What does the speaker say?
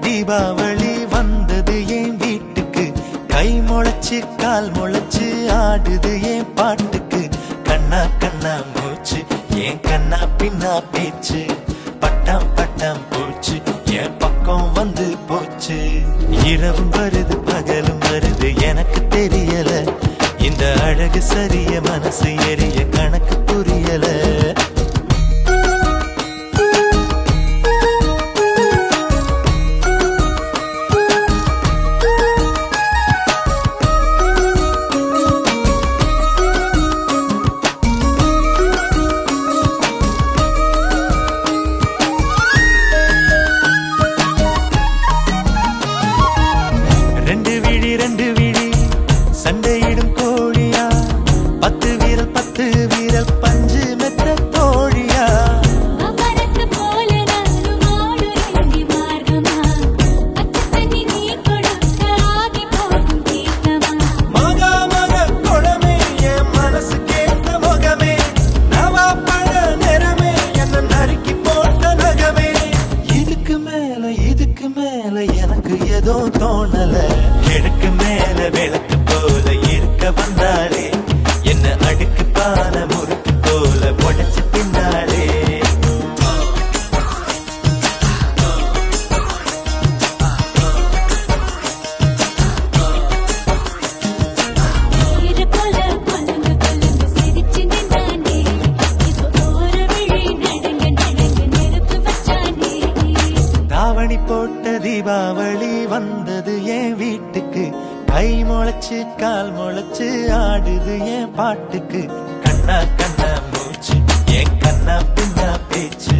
தீபாவளி வந்தது என் வீட்டுக்கு. கை முளைச்சு கால் முளைச்சு ஆடுது என் பாட்டுக்கு. கண்ணா கண்ணா மூச்சு என் கண்ணா பின்னா பேச்சு. பட்டாம் பட்டாம் போச்சு என் பக்கம் வந்து போச்சு. இரவும் வருது பகலும் வருது எனக்கு தெரியல. இந்த அழகு சரிய மனசு எரிய கணக்கு புரியல. ரெண்டு விழி சண்டையிடும் கோழியா, 10 வீரல் 10 வீரல் பஞ்சு மெத்த தோழியா. மகா மக குளமே என் மனசு கேட்ட முகமே. நவா பழ நிறமே என்ன நறுக்கி போட்ட நகமே. இதுக்கு மேல எனக்கு ஏதோ தோணல. கிழக்கு மேல விளக்கு போல இருக்க வந்தாளே. என்ன அடுக்கு பான முறுக்கு போல உடைச்சு பின்னாலே. தாவணி போட்ட தீபாவளி வந்தது என் வீட்டுக்கு. கை முளைச்சு கால் முளைச்சு ஆடுது என் பாட்டுக்கு. கண்ணா கண்ணா மூச்சு என் கண்ணா பின்னா பேச்சு.